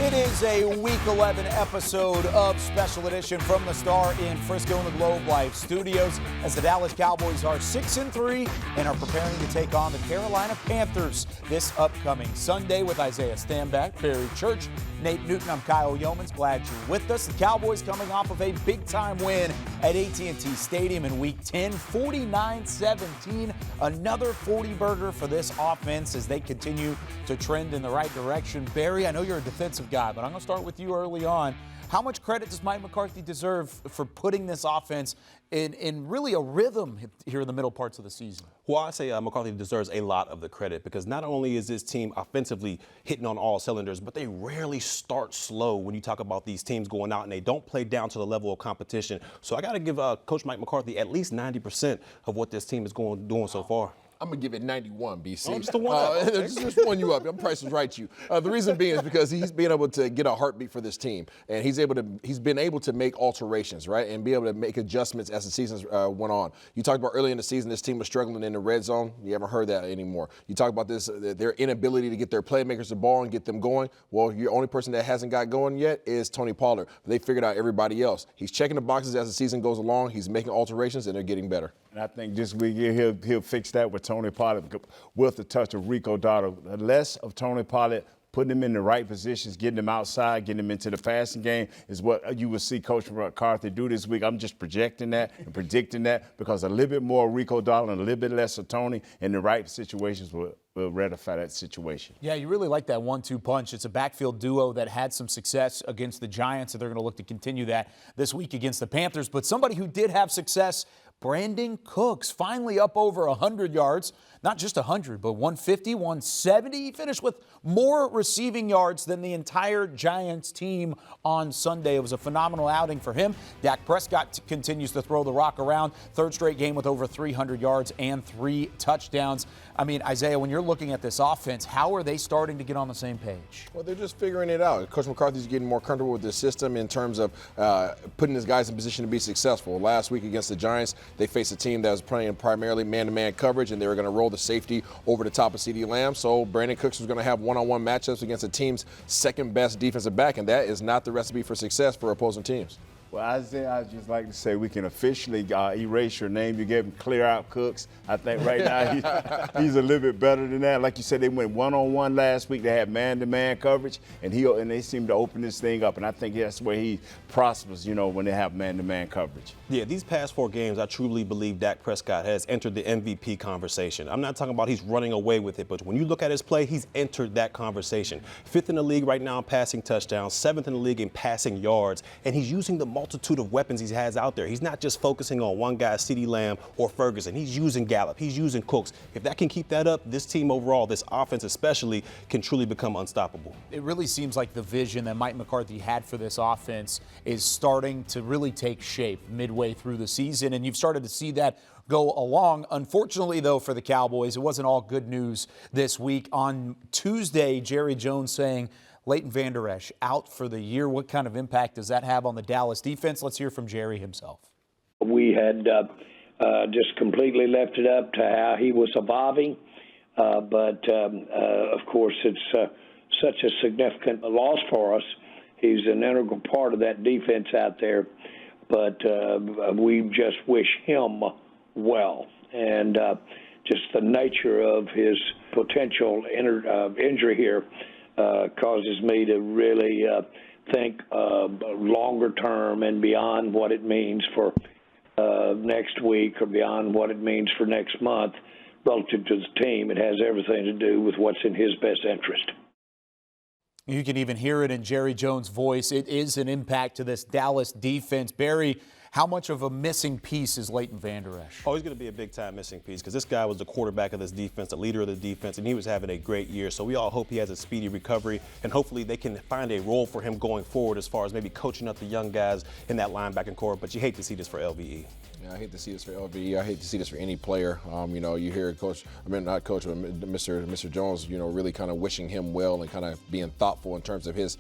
It is a Week 11 episode of Special Edition from the Star in Frisco and the Globe Life Studios as the Dallas Cowboys are 6-3 and are preparing to take on the Carolina Panthers this upcoming Sunday with Isaiah Stanback, Barry Church, Nate Newton. I'm Kyle Yeomans. Glad you're with us. The Cowboys coming off of a big-time win at AT&T Stadium in Week 10, 49-17. Another 40-burger for this offense as they continue to trend in the right direction. Barry, I know you're a defensive guy, but I'm going to start with you early on. How much credit does Mike McCarthy deserve for putting this offense in really a rhythm here in the middle parts of the season? Well, I say McCarthy deserves a lot of the credit because not only is this team offensively hitting on all cylinders, but they rarely start slow when you talk about these teams going out and they don't play down to the level of competition. So I got to give Coach Mike McCarthy at least 90% of what this team is doing so far. I'm going to give it 91, BC. I'm still one just one you up. I'm Price is Right you. The reason being is because he's been able to get a heartbeat for this team, and he's been able to make alterations, right, and be able to make adjustments as the season went on. You talked about early in the season this team was struggling in the red zone. You haven't heard that anymore. You talk about this their inability to get their playmakers the ball and get them going. Well, your only person that hasn't got going yet is Tony Pollard. They figured out everybody else. He's checking the boxes as the season goes along. He's making alterations, and they're getting better. And I think this week he'll fix that with Tony Pollard with the touch of Rico Dotto. Less of Tony Pollard, putting him in the right positions, getting him outside, getting him into the passing game is what you will see Coach McCarthy do this week. I'm just projecting that and predicting that because a little bit more Rico Dotto and a little bit less of Tony in the right situations will ratify that situation. Yeah, you really like that 1-2 punch. It's a backfield duo that had some success against the Giants, and they're going to look to continue that this week against the Panthers. But somebody who did have success, Brandon Cooks, finally up over 100 yards. Not just 100, but 150, 170. He finished with more receiving yards than the entire Giants team on Sunday. It was a phenomenal outing for him. Dak Prescott continues to throw the rock around. Third straight game with over 300 yards and 3 touchdowns. I mean, Isaiah, when you're looking at this offense, how are they starting to get on the same page? Well, they're just figuring it out. Coach McCarthy's getting more comfortable with the system in terms of putting his guys in position to be successful. Last week against the Giants, they faced a team that was playing primarily man-to-man coverage, and they were going to roll the safety over the top of CeeDee Lamb. So Brandon Cooks was going to have one-on-one matchups against a team's second-best defensive back, and that is not the recipe for success for opposing teams. Well, Isaiah, I'd just like to say we can officially erase your name. You gave him Clear Out Cooks. I think right now he's a little bit better than that. Like you said, they went one-on-one last week. They had man-to-man coverage, and they seem to open this thing up. And I think that's where he prospers, when they have man-to-man coverage. Yeah, these past 4 games, I truly believe Dak Prescott has entered the MVP conversation. I'm not talking about he's running away with it, but when you look at his play, he's entered that conversation. 5th in the league right now in passing touchdowns, 7th in the league in passing yards, and he's using the multitude of weapons he has out there. He's not just focusing on one guy, CeeDee Lamb or Ferguson. He's using Gallup. He's using Cooks. If that can keep that up, this team overall, this offense especially, can truly become unstoppable. It really seems like the vision that Mike McCarthy had for this offense is starting to really take shape midway through the season, and you've started to see that go along. Unfortunately, though, for the Cowboys, it wasn't all good news this week. On Tuesday, Jerry Jones saying Leighton Vander Esch out for the year. What kind of impact does that have on the Dallas defense? Let's hear from Jerry himself. We had just completely left it up to how he was surviving, but of course it's such a significant loss for us. He's an integral part of that defense out there, but we just wish him well. And just the nature of his potential injury here causes me to really think longer term and beyond what it means for next week or beyond what it means for next month relative to the team. It has everything to do with what's in his best interest. You can even hear it in Jerry Jones' voice. It is an impact to this Dallas defense. Barry, how much of a missing piece is Leighton Vander Esch? Oh, he's going to be a big-time missing piece because this guy was the quarterback of this defense, the leader of the defense, and he was having a great year. So we all hope he has a speedy recovery, and hopefully they can find a role for him going forward as far as maybe coaching up the young guys in that linebacking core. But you hate to see this for LVE. Yeah, I hate to see this for LVE. I hate to see this for any player. You hear not Coach, but Mr. Jones, really kind of wishing him well and kind of being thoughtful in terms of his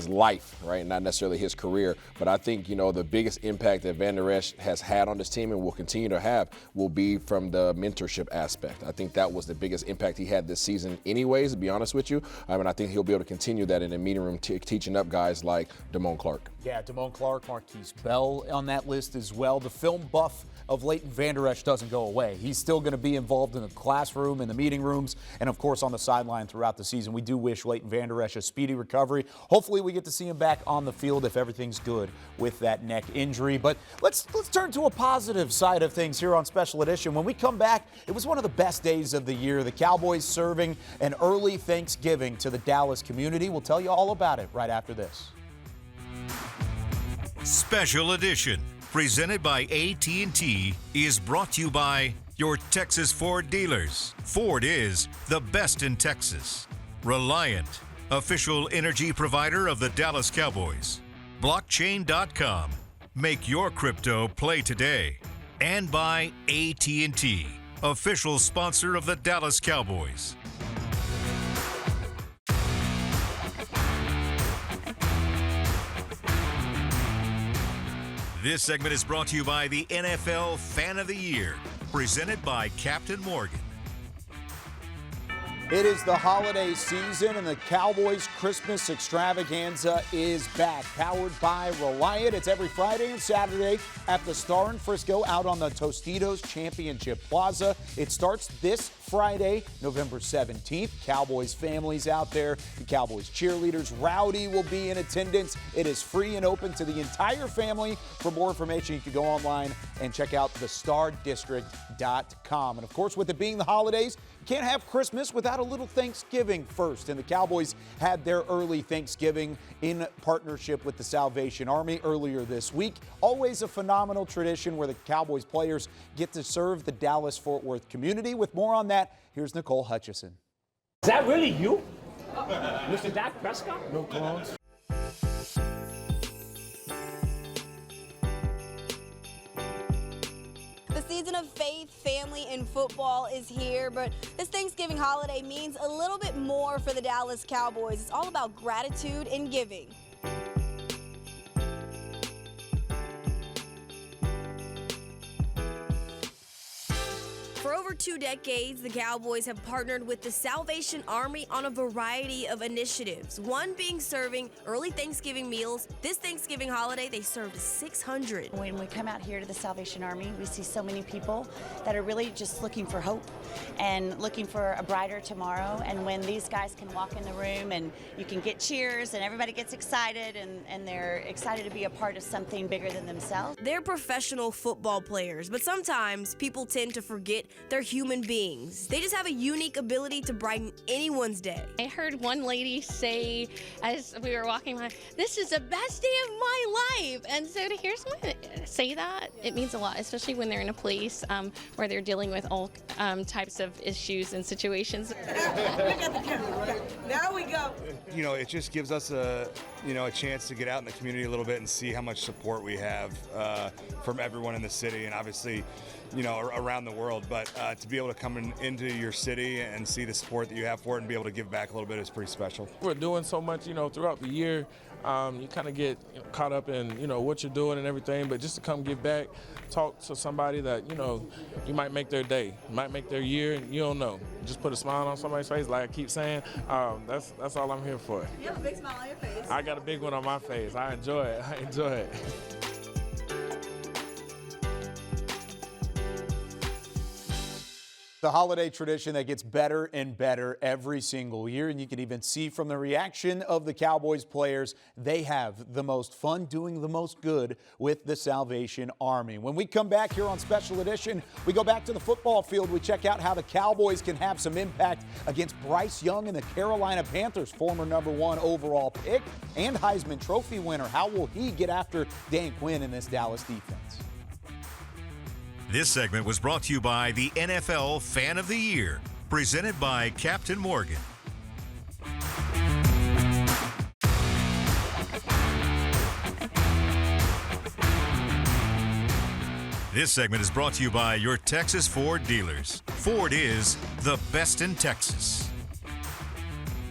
life, right? Not necessarily his career. But I think, the biggest impact that Van Der Esch has had on this team and will continue to have will be from the mentorship aspect. I think that was the biggest impact he had this season anyways, to be honest with you. I think he'll be able to continue that in the meeting room, teaching up guys like Damone Clark. Yeah, Damone Clark, Marquise Bell on that list as well. The film buff of Leighton Vander Esch doesn't go away. He's still going to be involved in the classroom, in the meeting rooms, and of course on the sideline throughout the season. We do wish Leighton Vander Esch a speedy recovery. Hopefully we get to see him back on the field if everything's good with that neck injury. But let's turn to a positive side of things here on Special Edition. When we come back, it was one of the best days of the year. The Cowboys serving an early Thanksgiving to the Dallas community. We'll tell you all about it right after this. Special Edition, presented by AT&T, is brought to you by your Texas Ford dealers. Ford is the best in Texas. Reliant, official energy provider of the Dallas Cowboys. Blockchain.com, make your crypto play today. And by AT&T, official sponsor of the Dallas Cowboys. This segment is brought to you by the NFL Fan of the Year, presented by Captain Morgan. It is the holiday season, and the Cowboys Christmas extravaganza is back. Powered by Reliant. It's every Friday and Saturday at the Star in Frisco out on the Tostitos Championship Plaza. It starts this Friday, November 17th. Cowboys families out there, the Cowboys cheerleaders. Rowdy will be in attendance. It is free and open to the entire family. For more information, you can go online and check out thestardistrict.com. And of course, with it being the holidays, you can't have Christmas without a little Thanksgiving first. And the Cowboys had their early Thanksgiving in partnership with the Salvation Army earlier this week. Always a phenomenal tradition where the Cowboys players get to serve the Dallas-Fort Worth community. With more on that, here's Nicole Hutchison. Is that really you? Mr. Dak Prescott? No clones. The season of faith, family, and football is here, but this Thanksgiving holiday means a little bit more for the Dallas Cowboys. It's all about gratitude and giving. For over 2 decades, the Cowboys have partnered with the Salvation Army on a variety of initiatives, one being serving early Thanksgiving meals. This Thanksgiving holiday, they served 600. When we come out here to the Salvation Army, we see so many people that are really just looking for hope and looking for a brighter tomorrow. And when these guys can walk in the room and you can get cheers and everybody gets excited and they're excited to be a part of something bigger than themselves. They're professional football players, but sometimes people tend to forget they're human beings. They just have a unique ability to brighten anyone's day. I heard one lady say as we were walking by, "This is the best day of my life." And so to hear someone say that, it means a lot, especially when they're in a place where they're dealing with all types of issues and situations. Look at the camera, right? There we go. It just gives us a chance to get out in the community a little bit and see how much support we have from everyone in the city and obviously, around the world. But to be able to come into your city and see the support that you have for it and be able to give back a little bit is pretty special. We're doing so much, throughout the year. You kind of get caught up in, what you're doing and everything. But just to come give back, talk to somebody that, you might make their day, might make their year, and you don't know. Just put a smile on somebody's face, like I keep saying. That's all I'm here for. You have a big smile on your face. I got a big one on my face. I enjoy it. The holiday tradition that gets better and better every single year, and you can even see from the reaction of the Cowboys players, they have the most fun doing the most good with the Salvation Army. When we come back here on Special Edition, we go back to the football field. We check out how the Cowboys can have some impact against Bryce Young and the Carolina Panthers, former #1 overall pick and Heisman Trophy winner. How will he get after Dan Quinn in this Dallas defense? This segment was brought to you by the NFL Fan of the Year, presented by Captain Morgan. This segment is brought to you by your Texas Ford dealers. Ford is the best in Texas.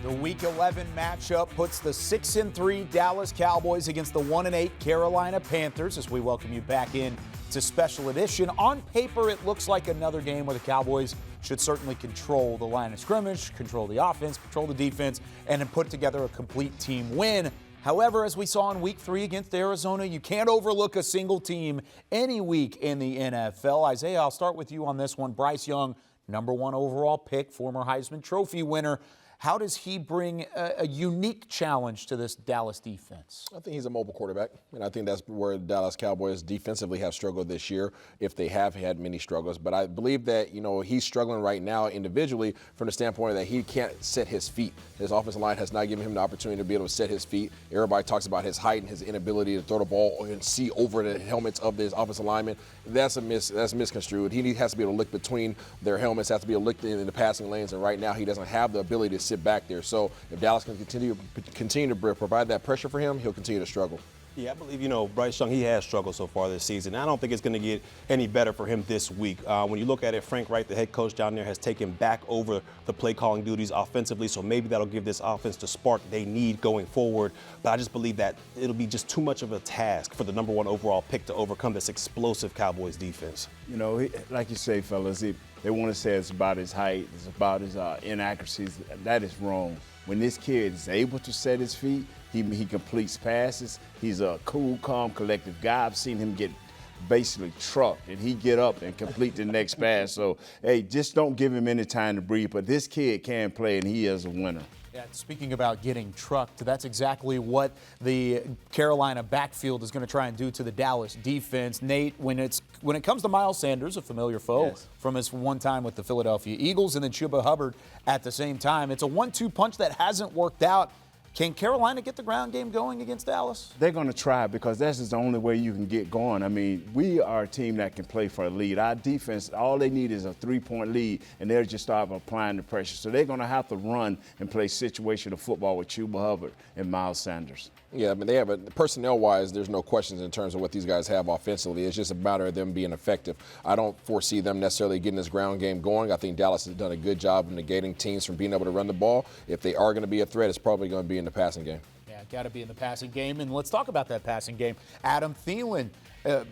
The Week 11 matchup puts the 6-3 Dallas Cowboys against the 1-8 Carolina Panthers as we welcome you back in to Special Edition. On paper, it looks like another game where the Cowboys should certainly control the line of scrimmage, control the offense, control the defense, and then put together a complete team win. However, as we saw in Week 3 against Arizona, you can't overlook a single team any week in the NFL. Isaiah, I'll start with you on this one. Bryce Young, #1 overall pick, former Heisman Trophy winner. How does he bring a unique challenge to this Dallas defense? I think he's a mobile quarterback, and I think that's where the Dallas Cowboys defensively have struggled this year, if they have had many struggles. But I believe that, he's struggling right now individually from the standpoint that he can't set his feet. His offensive line has not given him the opportunity to be able to set his feet. Everybody talks about his height and his inability to throw the ball and see over the helmets of his offensive linemen. That's misconstrued. He has to be able to look between their helmets, has to be able to look in the passing lanes, and right now he doesn't have the ability to sit back there. So if Dallas can continue to provide that pressure for him, he'll continue to struggle. Yeah, I believe, Bryce Young, he has struggled so far this season. I don't think it's going to get any better for him this week. When you look at it, Frank Wright, the head coach down there, has taken back over the play calling duties offensively, so maybe that'll give this offense the spark they need going forward. But I just believe that it'll be just too much of a task for the #1 overall pick to overcome this explosive Cowboys defense. Like you say, fellas, they want to say it's about his height, it's about his inaccuracies. That is wrong. When this kid is able to set his feet, he completes passes. He's a cool, calm, collective guy. I've seen him get basically trucked, and he get up and complete the next pass. So, hey, just don't give him any time to breathe. But this kid can play, and he is a winner. Yeah, speaking about getting trucked, that's exactly what the Carolina backfield is going to try and do to the Dallas defense. Nate, when it comes to Miles Sanders, a familiar foe from his one time with the Philadelphia Eagles, and then Chuba Hubbard at the same time, it's a 1-2 punch that hasn't worked out. Can Carolina get the ground game going against Dallas? They're going to try because that's just the only way you can get going. I mean, we are a team that can play for a lead. Our defense, all they need is a 3-point lead, and they'll just start applying the pressure. So they're going to have to run and play situational football with Chuba Hubbard and Miles Sanders. Yeah, I mean, they have personnel-wise, there's no questions in terms of what these guys have offensively. It's just a matter of them being effective. I don't foresee them necessarily getting this ground game going. I think Dallas has done a good job of negating teams from being able to run the ball. If they are going to be a threat, it's probably going to be in the passing game. Yeah, got to be in the passing game. And let's talk about that passing game. Adam Thielen.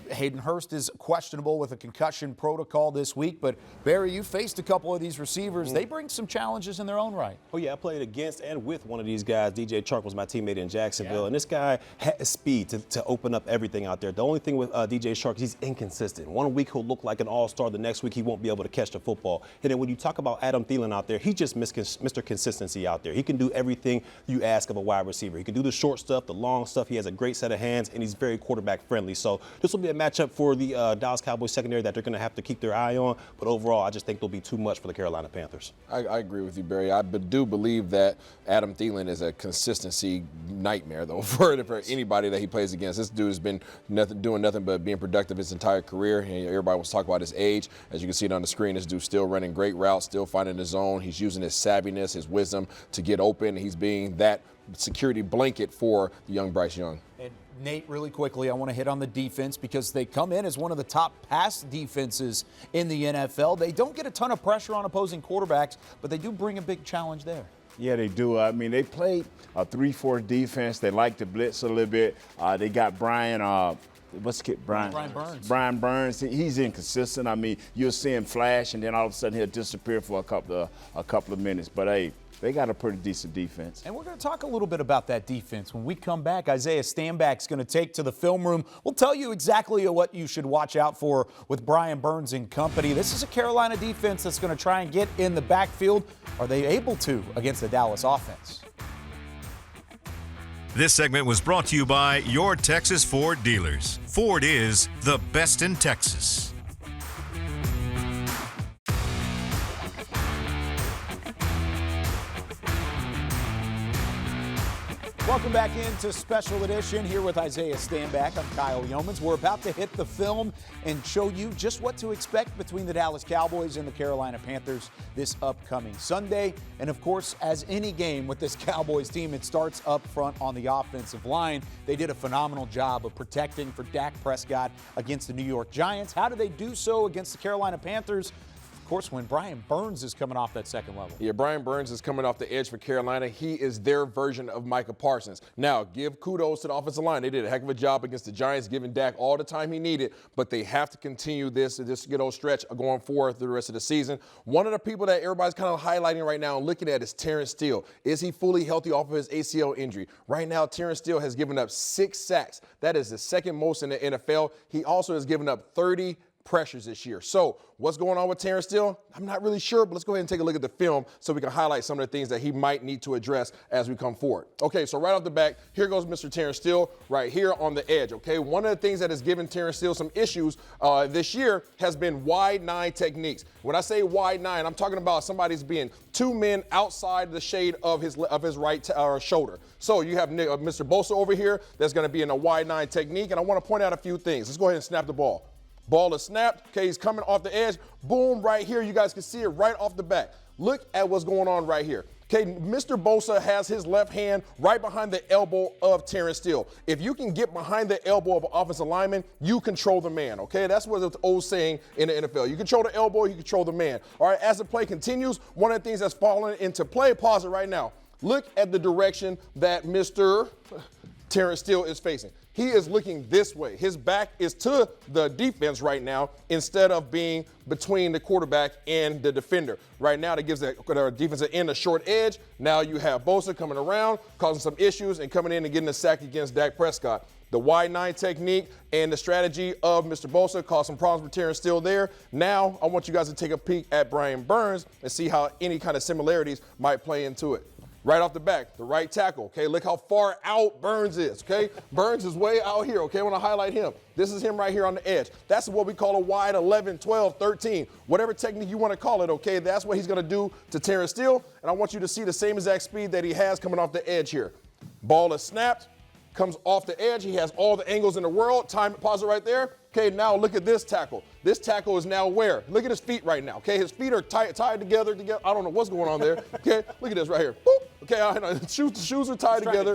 Hayden Hurst is questionable with a concussion protocol this week. But, Barry, you faced a couple of these receivers. They bring some challenges in their own right. Oh, yeah, I played against and with one of these guys. DJ Chark was my teammate in Jacksonville. And this guy has speed to open up everything out there. The only thing with DJ Chark is he's inconsistent. One week he'll look like an all-star. The next week he won't be able to catch the football. And then when you talk about Adam Thielen out there, he's just Mr. Consistency out there. He can do everything you ask of a wide receiver. He can do the short stuff, the long stuff. He has a great set of hands, and he's very quarterback-friendly. So this will be a matchup for the Dallas Cowboys secondary that they're going to have to keep their eye on. But overall, I just think there'll be too much for the Carolina Panthers. I agree with you, Barry. I do believe that Adam Thielen is a consistency nightmare, though, for anybody that he plays against. This dude has been doing nothing but being productive his entire career. And everybody wants to talk about his age. As you can see it on the screen, this dude's still running great routes, still finding his zone. He's using his savviness, his wisdom to get open. He's being that security blanket for the young Bryce Young. And Nate, really quickly, I want to hit on the defense because they come in as one of the top pass defenses in the NFL. They don't get a ton of pressure on opposing quarterbacks, but they do bring a big challenge there. Yeah, they do. I mean, they played a 3-4 defense. They like to blitz a little bit. They got Brian Burns. Brian Burns. He's inconsistent. I mean, you'll see him flash, and then all of a sudden he'll disappear for a couple of minutes. But hey, they got a pretty decent defense. And we're going to talk a little bit about that defense. When we come back, Isaiah Stanback's going to take to the film room. We'll tell you exactly what you should watch out for with Brian Burns and company. This is a Carolina defense that's going to try and get in the backfield. Are they able to against the Dallas offense? This segment was brought to you by your Texas Ford dealers. Ford is the best in Texas. Welcome back into Special Edition here with Isaiah Stanback. I'm Kyle Yeomans. We're about to hit the film and show you just what to expect between the Dallas Cowboys and the Carolina Panthers this upcoming Sunday. And of course, as any game with this Cowboys team, it starts up front on the offensive line. They did a phenomenal job of protecting for Dak Prescott against the New York Giants. How do they do so against the Carolina Panthers? Of course, when Brian Burns is coming off that second level. Yeah, Brian Burns is coming off the edge for Carolina. He is their version of Micah Parsons. Now, give kudos to the offensive line. They did a heck of a job against the Giants, giving Dak all the time he needed, but they have to continue this good old stretch going forward through the rest of the season. One of the people that everybody's kind of highlighting right now and looking at is Terrence Steele. Is he fully healthy off of his ACL injury? Right now, Terrence Steele has given up 6 sacks. That is the second most in the NFL. He also has given up 30 pressures this year. So what's going on with Terrence Steele? I'm not really sure, but let's go ahead and take a look at the film so we can highlight some of the things that he might need to address as we come forward. Okay, so right off the bat, here goes Mr. Terrence Steele right here on the edge, okay? One of the things that has given Terrence Steele some issues this year has been wide 9 techniques. When I say wide 9, I'm talking about somebody's being 2 men outside the shade of his right shoulder. So you have Mr. Bosa over here that's going to be in a wide 9 technique, and I want to point out a few things. Let's go ahead and snap the ball. Ball is snapped. Okay, he's coming off the edge. Boom, right here. You guys can see it right off the bat. Look at what's going on right here. Okay, Mr. Bosa has his left hand right behind the elbow of Terrence Steele. If you can get behind the elbow of an offensive lineman, you control the man, okay? That's what the old saying in the NFL. You control the elbow, you control the man. All right, as the play continues, one of the things that's falling into play, pause it right now. Look at the direction that Mr. Terrence Steele is facing. He is looking this way. His back is to the defense right now instead of being between the quarterback and the defender. Right now, that gives the defensive end a short edge. Now you have Bosa coming around, causing some issues, and coming in and getting a sack against Dak Prescott. The wide 9 technique and the strategy of Mr. Bosa caused some problems with Terrence Steele there. Now, I want you guys to take a peek at Brian Burns and see how any kind of similarities might play into it. Right off the back, the right tackle, okay? Look how far out Burns is, okay? Burns is way out here, okay? I want to highlight him. This is him right here on the edge. That's what we call a wide 11, 12, 13, whatever technique you want to call it, okay? That's what he's going to do to Terrence Steele, and I want you to see the same exact speed that he has coming off the edge here. Ball is snapped, comes off the edge. He has all the angles in the world. Time, pause it right there. Okay, now look at this tackle. This tackle is now where? Look at his feet right now, okay? His feet are tied together. I don't know what's going on there, okay? Look at this right here. Boop. Okay, the shoes are tied together.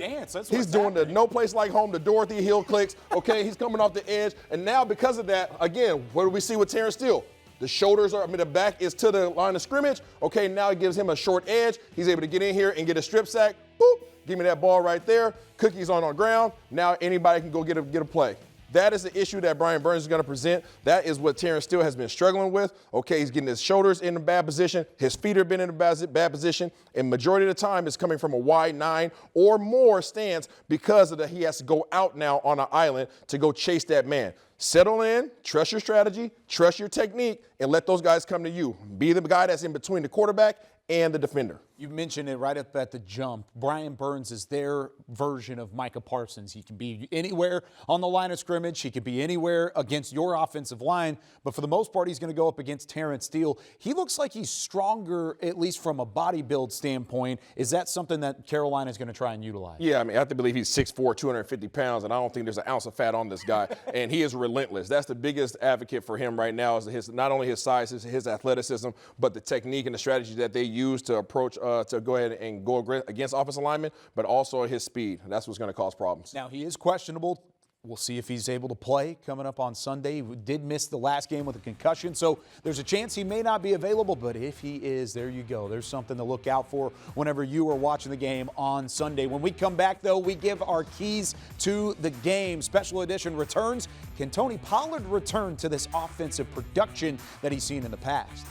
He's doing the no place like home, the Dorothy Hill clicks. Okay, he's coming off the edge. And now because of that, again, what do we see with Terrence Steele? The shoulders are, the back is to the line of scrimmage. Okay, now it gives him a short edge. He's able to get in here and get a strip sack. Boop, give me that ball right there. Cookie's on the ground. Now anybody can go get a play. That is the issue that Brian Burns is going to present. That is what Terrence Steele has been struggling with. Okay, he's getting his shoulders in a bad position. His feet have been in a bad position. And majority of the time it's coming from a wide 9 or more stance because of that he has to go out now on an island to go chase that man. Settle in, trust your strategy, trust your technique, and let those guys come to you. Be the guy that's in between the quarterback and the defender. You mentioned it right up at the jump. Brian Burns is their version of Micah Parsons. He can be anywhere on the line of scrimmage. He could be anywhere against your offensive line. But for the most part, he's going to go up against Terrence Steele. He looks like he's stronger, at least from a body build standpoint. Is that something that Carolina is going to try and utilize? Yeah, I have to believe he's 6'4", 250 pounds, and I don't think there's an ounce of fat on this guy. And he is relentless. That's the biggest advocate for him right now is not only his size, his athleticism, but the technique and the strategy that they use to approach to go ahead and go against offensive linemen, but also his speed. That's what's going to cause problems. Now, he is questionable. We'll see if he's able to play coming up on Sunday. He did miss the last game with a concussion, so there's a chance he may not be available, but if he is, there you go. There's something to look out for whenever you are watching the game on Sunday. When we come back, though, we give our keys to the game. Special edition returns. Can Tony Pollard return to this offensive production that he's seen in the past?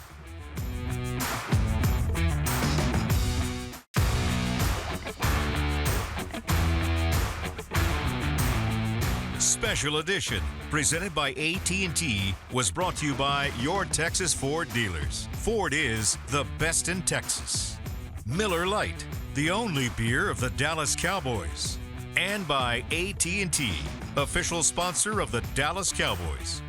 Special Edition, presented by AT&T, was brought to you by your Texas Ford dealers. Ford is the best in Texas. Miller Lite, the only beer of the Dallas Cowboys. And by AT&T, official sponsor of the Dallas Cowboys.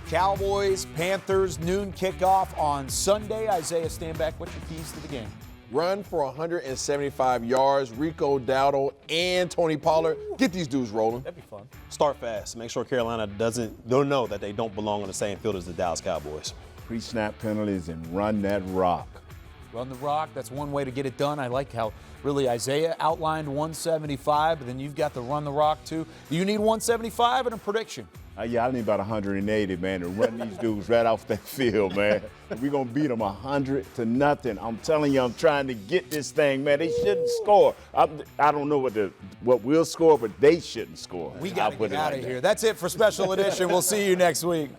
Cowboys, Panthers, noon kickoff on Sunday. Isaiah Stanback, what's your keys to the game? run for 175 yards. Rico Dowdle and Tony Pollard. Get these dudes rolling. That'd be fun. Start fast. Make sure Carolina don't know that they don't belong on the same field as the Dallas Cowboys. Pre-snap penalties and run that rock. Run the rock, that's one way to get it done. I like how really Isaiah outlined 175, but then you've got the run the rock too. Do you need 175 and a prediction? Yeah, I need about 180, man, to run these dudes right off that field, man. We're going to beat them 100-0. I'm telling you, I'm trying to get this thing, man. They shouldn't score. I don't know what we'll score, but they shouldn't score. We got to get out of here. That's it for Special Edition. We'll see you next week.